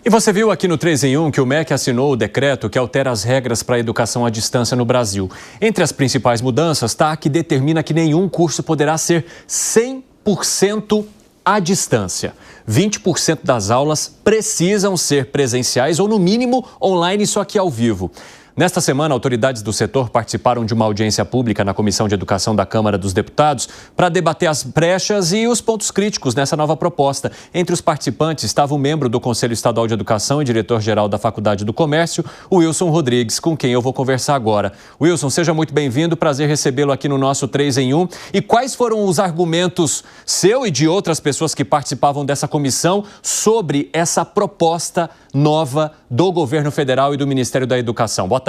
E você viu aqui no 3 em 1 que o MEC assinou o decreto que altera as regras para a educação à distância no Brasil. Entre as principais mudanças está a que determina que nenhum curso poderá ser 100% à distância. 20% das aulas precisam ser presenciais ou, no mínimo, online, só que ao vivo. Nesta semana, autoridades do setor participaram de uma audiência pública na Comissão de Educação da Câmara dos Deputados para debater as brechas e os pontos críticos nessa nova proposta. Entre os participantes estava o membro do Conselho Estadual de Educação e diretor-geral da Faculdade do Comércio, o Wilson Rodrigues, com quem eu vou conversar agora. Wilson, seja muito bem-vindo, prazer recebê-lo aqui no nosso 3 em 1. E quais foram os argumentos seu e de outras pessoas que participavam dessa comissão sobre essa proposta nova do governo federal e do Ministério da Educação? Boa tarde.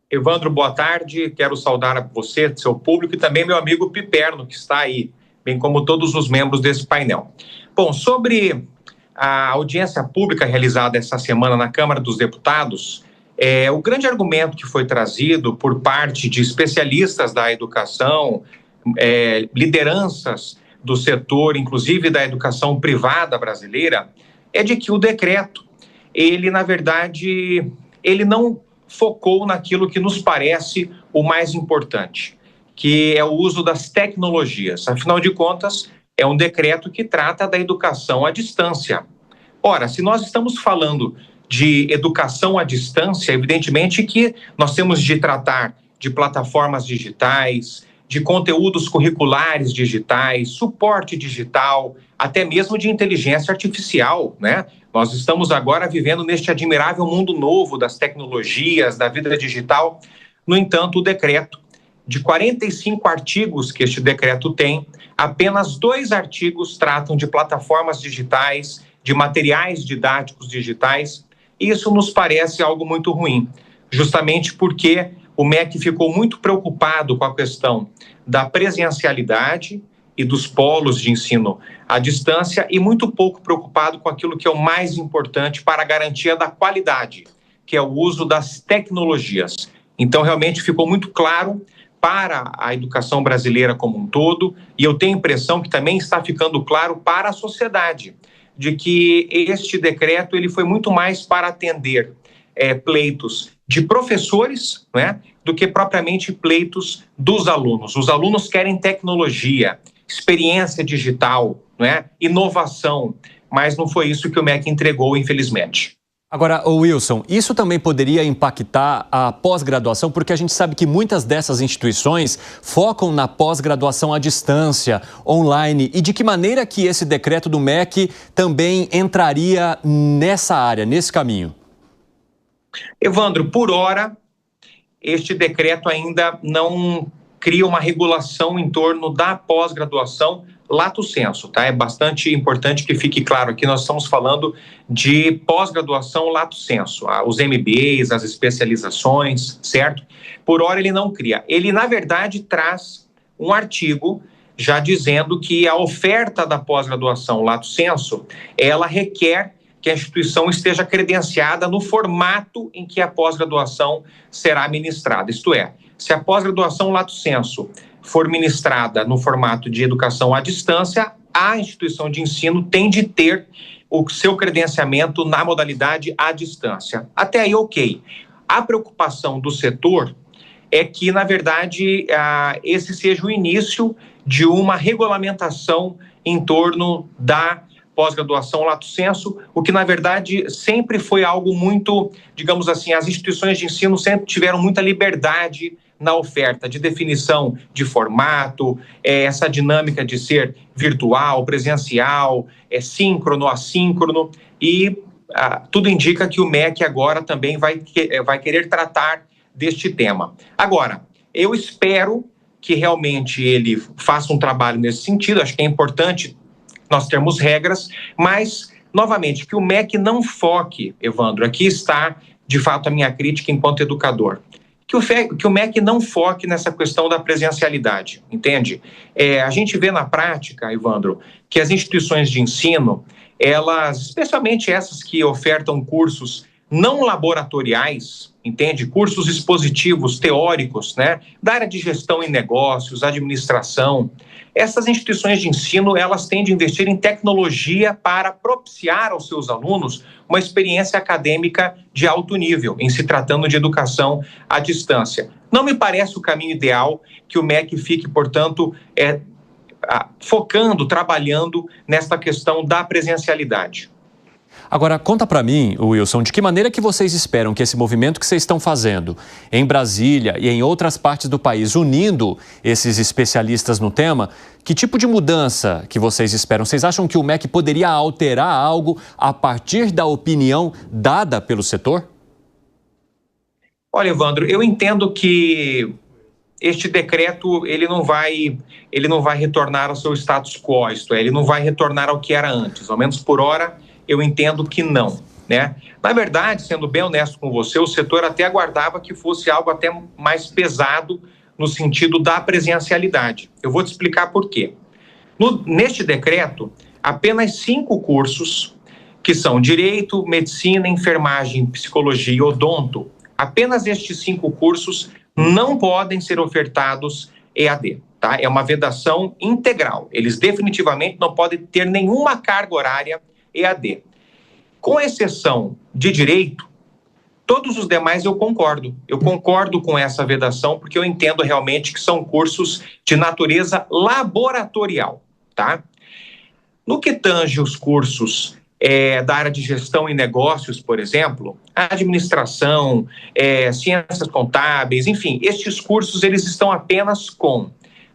Evandro, boa tarde. Quero saudar você, seu público e também meu amigo Piperno, que está aí, bem como todos os membros desse painel. Bom, sobre a audiência pública realizada essa semana na Câmara dos Deputados, o grande argumento que foi trazido por parte de especialistas da educação, lideranças do setor, inclusive da educação privada brasileira, é de que o decreto, ele, na verdade, ele não focou naquilo que nos parece o mais importante, que é o uso das tecnologias. Afinal de contas, é um decreto que trata da educação à distância. Ora, se nós estamos falando de educação à distância, evidentemente que nós temos de tratar de plataformas digitais, de conteúdos curriculares digitais, suporte digital, até mesmo de inteligência artificial, né? Nós estamos agora vivendo neste admirável mundo novo das tecnologias, da vida digital. No entanto, o decreto, de 45 artigos que este decreto tem, apenas 2 artigos tratam de plataformas digitais, de materiais didáticos digitais. Isso nos parece algo muito ruim, justamente porque o MEC ficou muito preocupado com a questão da presencialidade e dos polos de ensino à distância e muito pouco preocupado com aquilo que é o mais importante para a garantia da qualidade, que é o uso das tecnologias. Então, realmente ficou muito claro para a educação brasileira como um todo, e eu tenho a impressão que também está ficando claro para a sociedade, de que este decreto ele foi muito mais para atender pleitos de professores, né, do que propriamente pleitos dos alunos. Os alunos querem tecnologia, experiência digital, né, inovação, mas não foi isso que o MEC entregou, infelizmente. Agora, Wilson, isso também poderia impactar a pós-graduação, porque a gente sabe que muitas dessas instituições focam na pós-graduação à distância, online, e de que maneira que esse decreto do MEC também entraria nessa área, nesse caminho? Evandro, por hora, este decreto ainda não cria uma regulação em torno da pós-graduação lato sensu, tá? É bastante importante que fique claro aqui, nós estamos falando de pós-graduação lato sensu, os MBAs, as especializações, certo? Por hora ele não cria. Ele, na verdade, traz um artigo já dizendo que a oferta da pós-graduação lato sensu, ela requer que a instituição esteja credenciada no formato em que a pós-graduação será ministrada. Isto é, se a pós-graduação lato sensu for ministrada no formato de educação à distância, a instituição de ensino tem de ter o seu credenciamento na modalidade à distância. Até aí, ok. A preocupação do setor é que, na verdade, esse seja o início de uma regulamentação em torno da pós-graduação lato sensu, o que, na verdade, sempre foi algo muito, digamos assim, as instituições de ensino sempre tiveram muita liberdade na oferta de definição de formato, essa dinâmica de ser virtual, presencial, síncrono, assíncrono, e tudo indica que o MEC agora também vai querer tratar deste tema. Agora, eu espero que realmente ele faça um trabalho nesse sentido, acho que é importante nós termos regras, mas, novamente, que o MEC não foque, Evandro, aqui está, de fato, a minha crítica enquanto educador, que o MEC não foque nessa questão da presencialidade, entende? A gente vê na prática, Evandro, que as instituições de ensino, elas, especialmente essas que ofertam cursos não laboratoriais, entende? Cursos expositivos, teóricos, né? Da área de gestão em negócios, administração. Essas instituições de ensino, elas têm de investir em tecnologia para propiciar aos seus alunos uma experiência acadêmica de alto nível, em se tratando de educação à distância. Não me parece o caminho ideal que o MEC fique, portanto, focando, trabalhando nesta questão da presencialidade. Agora, conta para mim, Wilson, de que maneira que vocês esperam que esse movimento que vocês estão fazendo em Brasília e em outras partes do país, unindo esses especialistas no tema, que tipo de mudança que vocês esperam? Vocês acham que o MEC poderia alterar algo a partir da opinião dada pelo setor? Olha, Evandro, eu entendo que este decreto ele não vai retornar ao seu status quo, isto é, ele não vai retornar ao que era antes, ao menos por hora. Eu entendo que não, né? Na verdade, sendo bem honesto com você, o setor até aguardava que fosse algo até mais pesado no sentido da presencialidade. Eu vou te explicar por quê. Neste decreto, apenas 5 cursos, que são Direito, Medicina, Enfermagem, Psicologia e Odonto, apenas estes 5 cursos não podem ser ofertados EAD, tá? É uma vedação integral. Eles definitivamente não podem ter nenhuma carga horária EAD. Com exceção de Direito, todos os demais eu concordo. Eu concordo com essa vedação porque eu entendo realmente que são cursos de natureza laboratorial, tá? No que tange os cursos da área de gestão e negócios, por exemplo, administração, ciências contábeis, enfim, estes cursos eles estão apenas com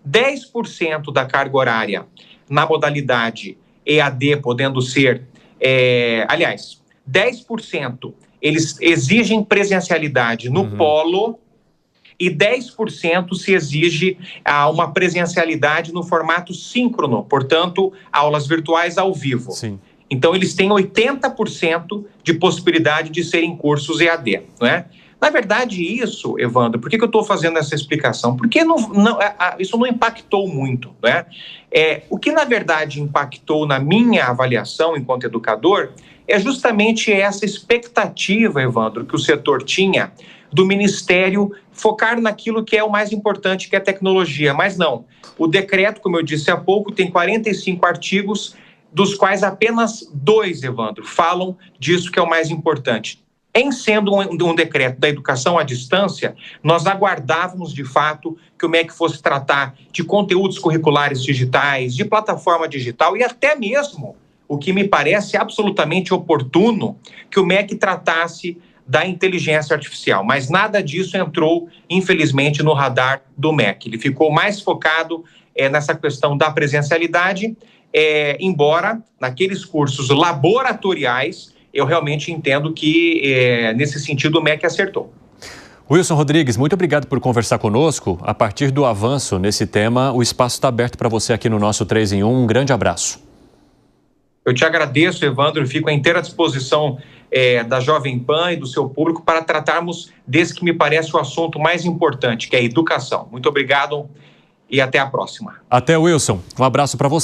10% da carga horária na modalidade EAD, podendo ser, 10% eles exigem presencialidade no polo e 10% se exige uma presencialidade no formato síncrono, portanto, aulas virtuais ao vivo. Sim. Então, eles têm 80% de possibilidade de serem cursos EAD, não é? Na verdade, isso, Evandro, por que eu estou fazendo essa explicação? Porque isso não impactou muito, né? O que, na verdade, impactou na minha avaliação enquanto educador é justamente essa expectativa, Evandro, que o setor tinha do Ministério focar naquilo que é o mais importante, que é a tecnologia. Mas não, o decreto, como eu disse há pouco, tem 45 artigos, dos quais apenas 2, Evandro, falam disso que é o mais importante. Em sendo um decreto da educação à distância, nós aguardávamos, de fato, que o MEC fosse tratar de conteúdos curriculares digitais, de plataforma digital e até mesmo, o que me parece absolutamente oportuno, que o MEC tratasse da inteligência artificial. Mas nada disso entrou, infelizmente, no radar do MEC. Ele ficou mais focado nessa questão da presencialidade, embora naqueles cursos laboratoriais, eu realmente entendo que, nesse sentido, o MEC acertou. Wilson Rodrigues, muito obrigado por conversar conosco. A partir do avanço nesse tema, o espaço está aberto para você aqui no nosso 3 em 1. Um grande abraço. Eu te agradeço, Evandro, fico à inteira disposição da Jovem Pan e do seu público para tratarmos desse que me parece o assunto mais importante, que é a educação. Muito obrigado e até a próxima. Até, Wilson. Um abraço para você.